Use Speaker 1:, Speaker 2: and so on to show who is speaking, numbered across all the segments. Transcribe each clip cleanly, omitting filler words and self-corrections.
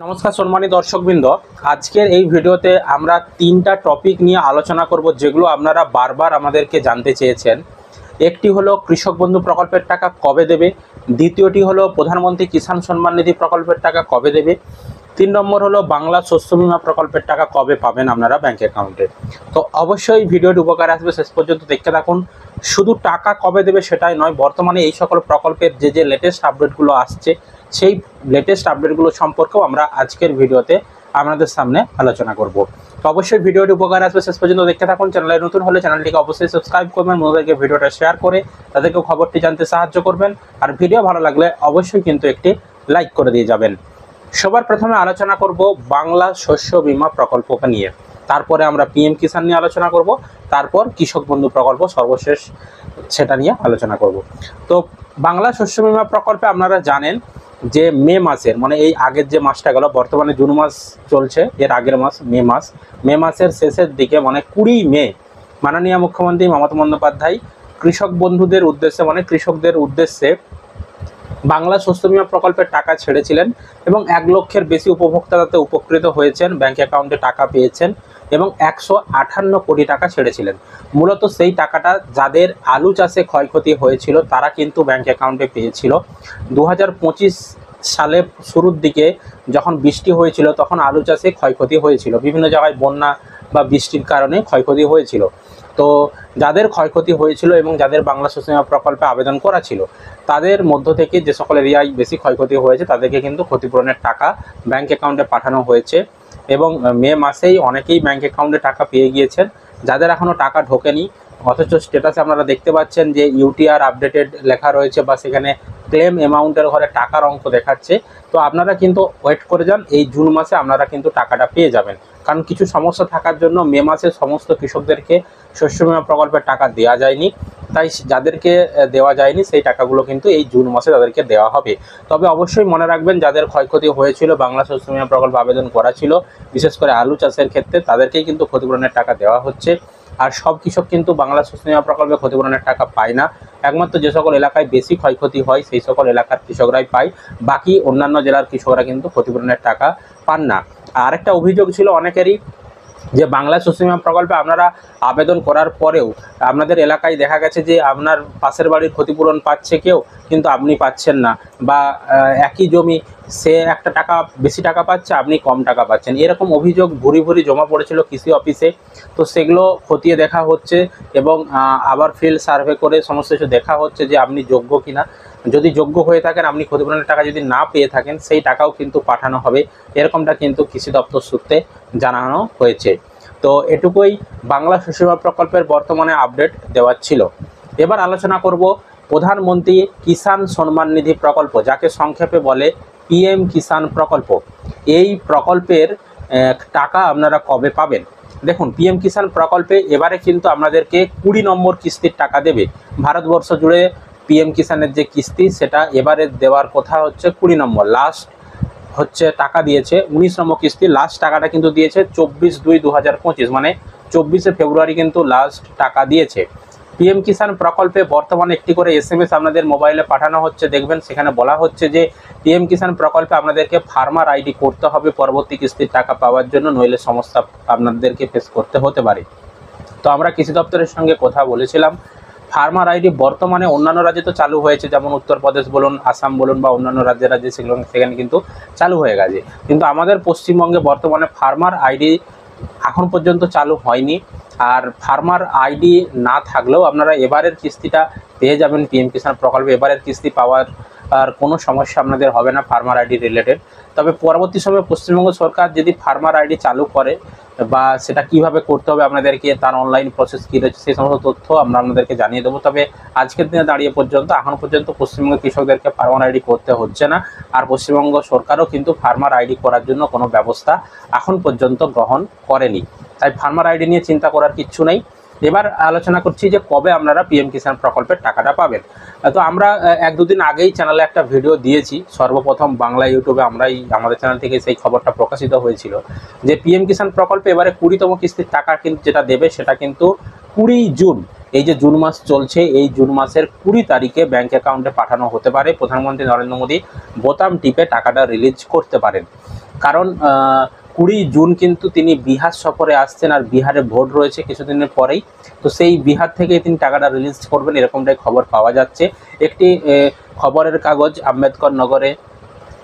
Speaker 1: নমস্কার সম্মানিত দর্শকবৃন্দ, আজকের এই ভিডিওতে আমরা তিনটা টপিক নিয়ে আলোচনা করব যেগুলো আপনারা বারবার আমাদেরকে জানতে চেয়েছেন। একটি হলো কৃষক বন্ধু প্রকল্পের টাকা কবে দেবে, দ্বিতীয়টি হলো প্রধানমন্ত্রী কিষাণ সম্মান নিধি প্রকল্পের টাকা কবে দেবে, 3 নম্বর হলো বাংলা শস্য বীমা প্রকল্পের টাকা কবে পাবেন আপনারা ব্যাংক অ্যাকাউন্টে। তো অবশ্যই ভিডিওটি উপকারে আসবে, শেষ পর্যন্ত দেখতে থাকুন। শুধু টাকা কবে দেবে সেটাই নয়, বর্তমানে এই সকল প্রকল্পের যে লেটেস্ট আপডেটগুলো আসছে সেই লেটেস্ট আপডেটগুলো সম্পর্কেও আমরা আজকের ভিডিওতে আপনাদের সামনে আলোচনা করব। তো অবশ্যই ভিডিওটি উপকার আসবে, শেষ পর্যন্ত দেখতে থাকুন। চ্যানেলে নতুন হলে চ্যানেলটিকে অবশ্যই সাবস্ক্রাইব করবেন, বন্ধুদেরকে ভিডিওটা শেয়ার করে তাদেরকেও খবরটি জানতে সাহায্য করবেন। আর ভিডিও ভালো লাগলে অবশ্যই কিন্তু একটি লাইক করে দিয়ে যাবেন। সবার প্রথমে আলোচনা করব বাংলা শস্য বীমা প্রকল্পকে নিয়ে, তারপরে আমরা পিএম কিষাণ নিয়ে আলোচনা করব, তারপর কৃষক বন্ধু প্রকল্প সর্বশেষ সেটা নিয়ে আলোচনা করব। তো বাংলা শস্য বীমা প্রকল্পে আপনারা জানেন যে মে মাসের মানে এই আগের যে মাসটা গেল, বর্তমানে জুন মাস চলছে, এর আগের মাস মে মাসের শেষের দিকে মানে 20 মে মাননীয় মুখ্যমন্ত্রী মমতা বন্দ্যোপাধ্যায় কৃষক বন্ধুদের উদ্দেশ্যে মানে কৃষকদের উদ্দেশ্যে বাংলা শস্য বীমা প্রকল্পের টাকা ছেড়েছিলেন এবং 1 লক্ষের বেশি উপভোক্তা তাতে উপকৃত হয়েছেন, ব্যাংক অ্যাকাউন্টে টাকা পেয়েছেন এবং 158 কোটি টাকা ছেড়েছিলেন। মূলত সেই টাকাটা যাদের আলু চাষে ক্ষয়ক্ষতি হয়েছিল তারা কিন্তু ব্যাংক অ্যাকাউন্টে পেয়েছিল। 2025 সালে শুরুর দিকে যখন বৃষ্টি হয়েছিল তখন আলু চাষে ক্ষয়ক্ষতি হয়েছিল, বিভিন্ন জায়গায় বন্যা বা বৃষ্টির কারণে ক্ষয়ক্ষতি হয়েছিল। তো যাদের ক্ষয়ক্ষতি হয়েছিল এবং যাদের বাংলা শস্য বীমা প্রকল্পে আবেদন করা ছিল তাদের মধ্য থেকে যে সকল এরিয়ায় বেশি ক্ষয়ক্ষতি হয়েছে তাদেরকে কিন্তু ক্ষতিপূরণের টাকা ব্যাংক অ্যাকাউন্টে পাঠানো হয়েছে এবং মে মাসেই অনেকেই ব্যাংক অ্যাকাউন্টে টাকা পেয়ে গিয়েছেন। যাদের এখনও টাকা ঢোকেনি অথচ স্ট্যাটাসে আপনারা দেখতে পাচ্ছেন যে ইউটিআর আপডেটেড লেখা রয়েছে বা সেখানে ক্লেম অ্যামাউন্টের ঘরে টাকার অঙ্ক দেখাচ্ছে, তো আপনারা কিন্তু ওয়েট করে যান, এই জুন মাসে আপনারা কিন্তু টাকাটা পেয়ে যাবেন। কারণ কিছু সমস্যা থাকার জন্য মে মাসে সমস্ত কৃষকদেরকে শস্য বীমা প্রকল্পের টাকা দেওয়া যায়নি, তাই যাদেরকে দেওয়া যায়নি সেই টাকাগুলো কিন্তু এই জুন মাসে তাদেরকে দেওয়া হবে। তবে অবশ্যই মনে রাখবেন যাদের ক্ষয়ক্ষতি হয়েছিল বাংলা শস্য বীমা প্রকল্প আবেদন করা ছিল, বিশেষ করে আলু চাষের ক্ষেত্রে তাদেরকেই কিন্তু ক্ষতিপূরণের টাকা দেওয়া হচ্ছে। আর সব কৃষক কিন্তু বাংলা শস্য বীমা প্রকল্পে ক্ষতিপূরণের টাকা পায় না, একমাত্র যে সকল এলাকায় বেশি ক্ষয়ক্ষতি হয় সেই সকল এলাকার কৃষকরাই পায়, বাকি অন্যান্য জেলার কৃষকরা কিন্তু ক্ষতিপূরণের টাকা পান না। আরেকটা অভিযোগ ছিল অনেকেরই যে বাংলা শস্য বীমা প্রকল্পে আপনারা আবেদন করার পরেও আপনাদের এলাকায় দেখা গেছে যে আপনার পাশের বাড়ির ক্ষতিপূরণ পাচ্ছে কেউ কিন্তু আপনি পাচ্ছেন না, বা একই জমি সে একটা টাকা বেশি টাকা পাচ্ছে আপনি কম টাকা পাচ্ছেন, এরকম অভিযোগ ভুরি জমা পড়েছিল কৃষি অফিসে। তো সেগুলো খতিয়ে দেখা হচ্ছে এবং আবার ফিল্ড সার্ভে করে সমস্ত কিছু দেখা হচ্ছে যে আপনি যোগ্য কিনা। যদি যোগ্য হয়ে থাকেন, আপনি ক্ষতিপূরণের টাকা যদি না পেয়ে থাকেন সেই টাকাও কিন্তু পাঠানো হবে, এরকমটা কিন্তু কৃষি দপ্তর সূত্রে জানানো হয়েছে। তো এটুকুই বাংলা শস্য বীমা প্রকল্পের বর্তমানে আপডেট দেওয়ার ছিল। এবার আলোচনা করব প্রধানমন্ত্রী কিষাণ সম্মান নিধি প্রকল্প, যাকে সংক্ষেপে বলে পিএম কিষাণ প্রকল্প। এই প্রকল্পের টাকা আপনারা কবে পাবেন? দেখুন, পিএম কিষাণ প্রকল্পে এবারে কিন্তু আপনাদেরকে 20 নম্বর কিস্তির টাকা দেবে। ভারতবর্ষ জুড়ে পিএম কিষাণের যে কিস্তি সেটা এবারে দেওয়ার কথা হচ্ছে 20 নম্বর, লাস্ট হচ্ছে টাকা দিয়েছে 19 নম্বর কিস্তি, লাস্ট টাকাটা কিন্তু দিয়েছে 24/2/2025 মানে 24শে ফেব্রুয়ারি কিন্তু লাস্ট টাকা দিয়েছে। পিএম কিষাণ প্রকল্পে বর্তমানে একটি করে SMS আপনাদের মোবাইলে পাঠানো হচ্ছে, দেখবেন সেখানে বলা হচ্ছে যে পিএম কিষাণ প্রকল্পে আপনাদেরকে ফার্মার আইডি করতে হবে পরবর্তী কিস্তির টাকা পাওয়ার জন্য, নইলে সমস্যা আপনাদেরকে ফেস করতে হতে পারে। তো আমরা কৃষি দপ্তরের সঙ্গে কথা বলেছিলাম, ফার্মার আইডি বর্তমানে অন্যান্য রাজ্যে তো চালু হয়েছে, যেমন উত্তরপ্রদেশ বলুন, আসাম বলুন বা অন্যান্য রাজ্যে সেখানে কিন্তু চালু হয়ে গেছে, কিন্তু আমাদের পশ্চিমবঙ্গে বর্তমানে ফার্মার আইডি এখন পর্যন্ত চালু হয়নি। আর ফার্মার আইডি না থাকলেও আপনারা এবারের কিস্তিটা পেয়ে যাবেন পিএম কিষাণ প্রকল্পে, এবারের কিস্তি পাওয়ার আর কোনো সমস্যা আপনাদের হবে না ফার্মার আইডি রিলেটেড। তবে পরবর্তী সময়ে পশ্চিমবঙ্গ সরকার যদি ফার্মার আইডি চালু করে বা সেটা কিভাবে করতে হবে আপনাদেরকে, তার অনলাইন প্রসেস কী রয়েছে সেই সমস্ত তথ্য আমরা আপনাদেরকে জানিয়ে দেবো। তবে আজকের দিনে দাঁড়িয়ে এখন পর্যন্ত পশ্চিমবঙ্গের কৃষকদেরকে ফার্মার আইডি করতে হচ্ছে না, আর পশ্চিমবঙ্গ সরকারও কিন্তু ফার্মার আইডি করার জন্য কোনো ব্যবস্থা এখন পর্যন্ত গ্রহণ করেনি, তাই ফার্মার আইডি নিয়ে চিন্তা করার কিচ্ছু নেই। এবার আলোচনা করছি যে কবে আপনারা পিএম কিষাণ প্রকল্পের টাকাটা পাবেন। তো আমরা 1-2 দিন আগেই চ্যানেলে একটা ভিডিও দিয়েছি, সর্বপ্রথম বাংলা ইউটিউবে আমাদের চ্যানেল থেকে সেই খবরটা প্রকাশিত হয়েছিল যে পিএম কিষাণ প্রকল্পে এবারে 20তম কিস্তির টাকা কিন্তু যেটা দেবে সেটা কিন্তু 20 জুন, এই যে জুন মাস চলছে এই জুন মাসের 20 তারিখে ব্যাংক অ্যাকাউন্টে পাঠানো হতে পারে। প্রধানমন্ত্রী নরেন্দ্র মোদী বোতাম টিপে টাকাটা রিলিজ করতে পারেন। কারণ 20 জুন কিন্তু তিনি বিহার সফরে আসছেন, আর বিহারে ভোট রয়েছে কিছুদিনের পরেই। তো সেই বিহার থেকে তিনি টাকাটা রিলিজ করবেন এরকমটাই খবর পাওয়া যাচ্ছে। একটি খবরের কাগজ আম্বেদকর নগরে,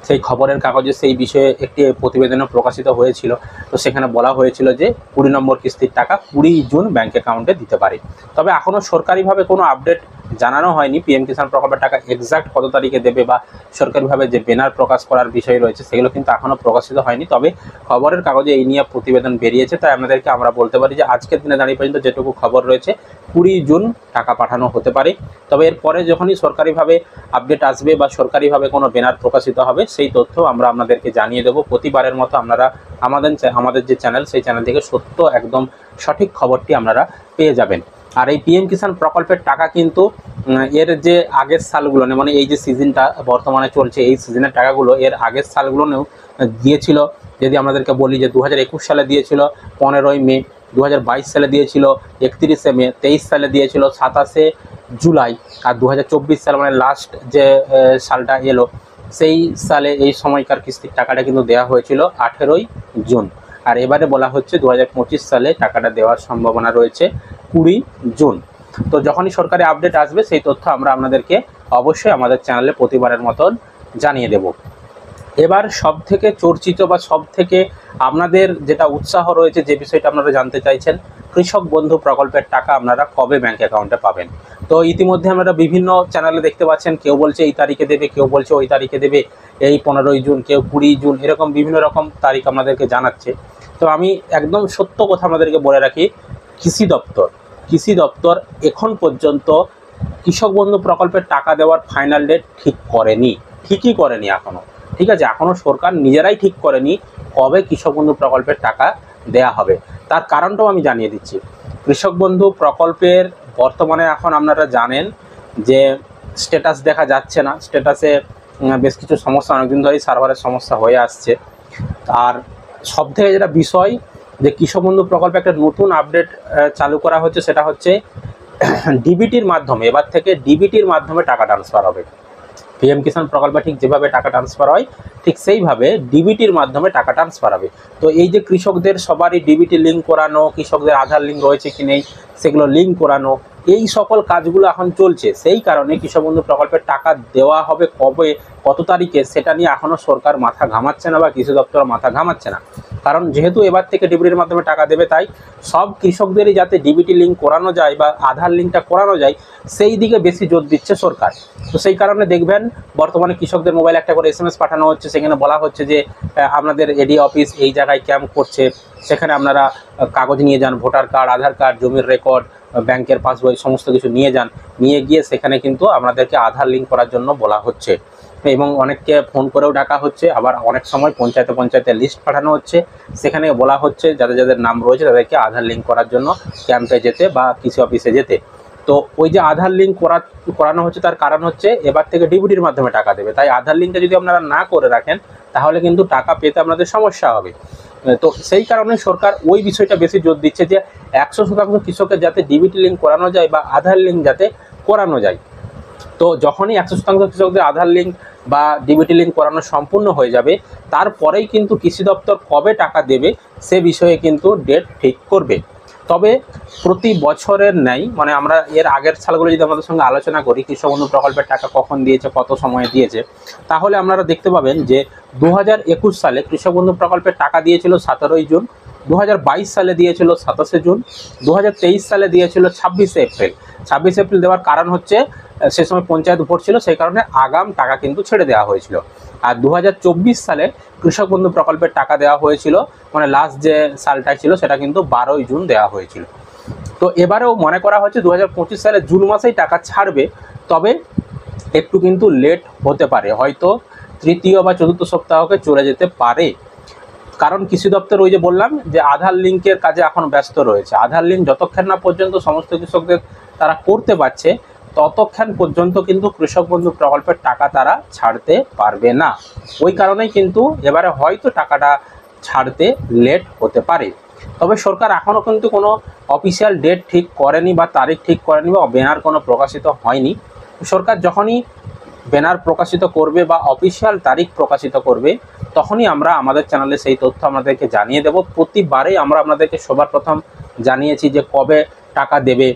Speaker 1: সেই খবরের কাগজে সেই বিষয়ে একটি প্রতিবেদনও প্রকাশিত হয়েছিল। তো সেখানে বলা হয়েছিল যে 20 নম্বর কিস্তির টাকা 20 জুন ব্যাঙ্ক অ্যাকাউন্টে দিতে পারে। তবে এখনও সরকারিভাবে কোনো আপডেট জানানো হয়নি পিএম কিষাণ প্রকল্পের টাকা এক্সাক্ট কত তারিখে দেবে, বা সরকারিভাবে যে ব্যানার প্রকাশ করার বিষয় রয়েছে সেগুলো কিন্তু এখনও প্রকাশিত হয়নি। তবে খবরের কাগজে এই নিয়ে প্রতিবেদন বেরিয়েছে, তাই আমরা বলতে পারি যে আজকের দিনে দাঁড়িয়ে পর্যন্ত যেটুকু খবর রয়েছে 20 জুন টাকা পাঠানো হতে পারে। তবে এরপরে যখনই সরকারিভাবে আপডেট আসবে বা সরকারিভাবে কোনো ব্যানার প্রকাশিত হবে সেই তথ্য আমরা আপনাদেরকে জানিয়ে দেবো। প্রতিবারের মতো আপনারা আমাদের যে চ্যানেল, সেই চ্যানেল থেকে সত্য একদম সঠিক খবরটি আপনারা পেয়ে যাবেন। আর এই পিএম কিষাণ প্রকল্পের টাকা কিন্তু এর যে আগের সালগুলো, মানে এই যে সিজনটা বর্তমানে চলছে এই সিজনের টাকাগুলো এর আগের সালগুলোও দিয়েছিল। যদি আমাদেরকে বলি যে 2021 সালে দিয়েছিল 15ই মে, 2022 সালে দিয়েছিল 31শে মে, 23 সালে দিয়েছিল 27শে জুলাই, আর 2024 সাল মানে লাস্ট যে সালটা এলো সেই সালে এই সময়কার কিস্তির টাকাটা কিন্তু দেওয়া হয়েছিল 18ই জুন। আর এবারে বলা হচ্ছে 2025 সালে টাকাটা দেওয়ার সম্ভাবনা রয়েছে 20 জুন। তো যখনই সরকারি আপডেট আসবে সেই তথ্য আমরা আপনাদেরকে অবশ্যই আমাদের চ্যানেলে প্রতিবারের মতন জানিয়ে দেব। এবার সবথেকে চর্চিত বা সবথেকে আপনাদের যেটা উৎসাহ রয়েছে, যে বিষয়টা আপনারা জানতে চাইছেন, কৃষক বন্ধু প্রকল্পের টাকা আপনারা কবে ব্যাঙ্ক অ্যাকাউন্টে পাবেন। তো ইতিমধ্যে আমরা বিভিন্ন চ্যানেলে দেখতে পাচ্ছেন, কেউ বলছে এই তারিখে দেবে, কেউ বলছে ওই তারিখে দেবে, এই 15ই জুন, কেউ 20 জুন, এরকম বিভিন্ন রকম তারিখ আপনাদেরকে জানাচ্ছে। তো আমি একদম সত্য কথা আপনাদেরকে বলে রাখি, কৃষি দপ্তর এখন পর্যন্ত কৃষক বন্ধু প্রকল্পের টাকা দেওয়ার ফাইনাল ডেট ঠিকই করেনি এখনও। ঠিক আছে, এখনও সরকার নিজেরাই ঠিক করেনি কবে কৃষক বন্ধু প্রকল্পের টাকা দেয়া হবে। তার কারণটাও আমি জানিয়ে দিচ্ছি। কৃষক বন্ধু প্রকল্পের বর্তমানে এখন আপনারা জানেন যে স্ট্যাটাস দেখা যাচ্ছে না, স্ট্যাটাসে বেশ কিছু সমস্যা, অনেকদিন ধরেই সার্ভারের সমস্যা হয়ে আসছে। আর সবথেকে যেটা বিষয়, যে কৃষক বন্ধু প্রকল্পে একটা নতুন আপডেট চালু করা হচ্ছে, সেটা হচ্ছে ডিবিটির মাধ্যমে, এবার থেকে ডিবিটির মাধ্যমে টাকা ট্রান্সফার হবে। পিএম কিষাণ প্রকল্পে ঠিক যেভাবে টাকা ট্রান্সফার হয় ঠিক সেইভাবে ডিবিটির মাধ্যমে টাকা ট্রান্সফার হবে। তো এই যে কৃষকদের সবারই ডিবিটি লিঙ্ক করানো, কৃষকদের আধার লিঙ্ক রয়েছে কি নেই সেগুলো লিঙ্ক করানো, এই সকল কাজগুলো এখন চলছে। সেই কারণে কৃষক বন্ধু প্রকল্পের টাকা দেওয়া হবে কবে, কত তারিখে, সেটা নিয়ে এখনও সরকার মাথা ঘামাচ্ছে না বা কৃষি দপ্তর মাথা ঘামাচ্ছে না। কারণ যেহেতু এবার থেকে ডিবিটির মাধ্যমে টাকা দেবে, তাই সব কৃষকদেরই যাতে ডিবিটি লিঙ্ক করানো যায় বা আধার লিঙ্কটা করানো যায় সেই দিকে বেশি জোর দিচ্ছে সরকার। তো সেই কারণে দেখবেন বর্তমানে কৃষকদের মোবাইলে একটা করে SMS পাঠানো হচ্ছে, সেখানে বলা হচ্ছে যে আপনাদের এডি অফিস এই জায়গায় ক্যাম্প করছে, সেখানে আপনারা কাগজ নিয়ে যান, ভোটার কার্ড, আধার কার্ড, জমির রেকর্ড, ব্যাংকের পাসবই, সমস্ত কিছু নিয়ে যান। নিয়ে গিয়ে সেখানে কিন্তু আপনাদেরকে আধার লিঙ্ক করার জন্য বলা হচ্ছে, এবং অনেককে ফোন করেও ডাকা হচ্ছে। আবার অনেক সময় পঞ্চায়েতে লিস্ট পাঠানো হচ্ছে, সেখানে বলা হচ্ছে যাদের নাম রয়েছে তাদেরকে আধার লিঙ্ক করার জন্য ক্যাম্পে যেতে বা কৃষি অফিসে যেতে। তো ওই যে আধার লিঙ্ক করানো হচ্ছে, তার কারণ হচ্ছে এবার থেকে ডিবিটির মাধ্যমে টাকা দেবে, তাই আধার লিঙ্কটা যদি আপনারা না করে রাখেন তাহলে কিন্তু টাকা পেতে আপনাদের সমস্যা হবে। তো সেই কারণে সরকার ওই বিষয়টা বেশি জোর দিচ্ছে যে 100% কৃষকের যাতে ডিবিটি লিঙ্ক করানো যায় বা আধার লিঙ্ক যাতে করানো যায়। তো যখনই 100% কৃষকদের আধার লিঙ্ক বা ডিবিটি লিঙ্ক করানো সম্পূর্ণ হয়ে যাবে, তারপরেই কিন্তু কৃষি দপ্তর কবে টাকা দেবে সে বিষয়ে কিন্তু ডেট ঠিক করবে। তবে প্রতি বছরের ন্যায়, মানে আমরা এর আগের সালগুলো যদি আমাদের সঙ্গে আলোচনা করি কৃষক বন্ধু প্রকল্পের টাকা কখন দিয়েছে, কত সময়ে দিয়েছে, তাহলে আপনারা দেখতে পাবেন যে 2021 সালে কৃষক বন্ধু প্রকল্পের টাকা দিয়েছিল 17ই জুন, 2022 সালে দিয়েছিল 27শে জুন, 2023 সালে দিয়েছিল 26শে এপ্রিল। 26 এপ্রিল দেওয়ার কারণ হচ্ছে সে সময় পঞ্চায়েত ভোট ছিল, সেই কারণে আগাম টাকা কিন্তু ছেড়ে দেওয়া হয়েছিল। আর 2024 সালে কৃষক বন্ধু প্রকল্পের টাকা দেওয়া হয়েছিল, মানে লাস্ট যে সালটা ছিল সেটা কিন্তু 12ই জুন দেওয়া হয়েছিল। তো এবারেও মনে করা হচ্ছে 2025 সালে জুন মাসেই টাকা ছাড়বে, তবে একটু কিন্তু লেট হতে পারে, হয়তো তৃতীয় বা চতুর্থ সপ্তাহকে চলে যেতে পারে। কারণ কৃষি দপ্তর ওই যে বললাম যে আধার লিঙ্কের কাজে এখন ব্যস্ত রয়েছে। আধার লিঙ্ক যতক্ষণ না পর্যন্ত সমস্ত কৃষকদের তারা করতে পারছে ততক্ষণ পর্যন্ত কিন্তু কৃষক বন্ধু প্রকল্পের টাকা তারা ছাড়তে পারবে না। ওই কারণেই কিন্তু এবারে হয়তো টাকাটা ছাড়তে লেট হতে পারে। তবে সরকার এখনও কিন্তু কোনো অফিসিয়াল ডেট ঠিক করেনি বা তারিখ ঠিক করেনি বা ব্যানার কোনো প্রকাশিত হয়নি। সরকার যখনই ব্যানার প্রকাশিত করবে বা অফিসিয়াল তারিখ প্রকাশিত করবে তখনই আমরা আমাদের চ্যানেলে সেই তথ্য আমাদেরকে জানিয়ে দেব। প্রতিবারেই আমরা আপনাদেরকে সবার প্রথম জানিয়েছি যে কবে টাকা দেবে,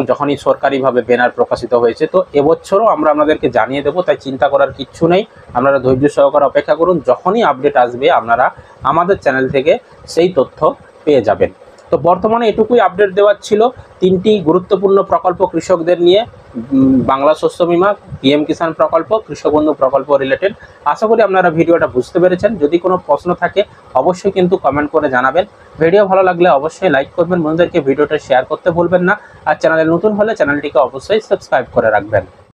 Speaker 1: যখনই সরকারিভাবে ব্যানার প্রকাশিত হয়েছে। তো এবছরও আমরা আপনাদেরকে জানিয়ে দেবো, তাই চিন্তা করার কিচ্ছু নেই। আপনারা ধৈর্য সহকারে অপেক্ষা করুন, যখনই আপডেট আসবে আপনারা আমাদের চ্যানেল থেকে সেই তথ্য পেয়ে যাবেন। তো বর্তমানে এটুকুই আপডেট দেওয়ার ছিল, 3টি গুরুত্বপূর্ণ প্রকল্প কৃষকদের নিয়ে, বাংলা শস্য বিমা, পিএম কিষাণ প্রকল্প, কৃষক বন্ধু প্রকল্প রিলেটেড। আশা করি আপনারা ভিডিওটা বুঝতে পেরেছেন। যদি কোনো প্রশ্ন থাকে অবশ্যই কিন্তু কমেন্ট করে জানাবেন। ভিডিও ভালো লাগলে অবশ্যই লাইক করবেন, বন্ধুদেরকে ভিডিওটা শেয়ার করতে ভুলবেন না। আর চ্যানেলে নতুন হলে চ্যানেলটিকে অবশ্যই সাবস্ক্রাইব করে রাখবেন।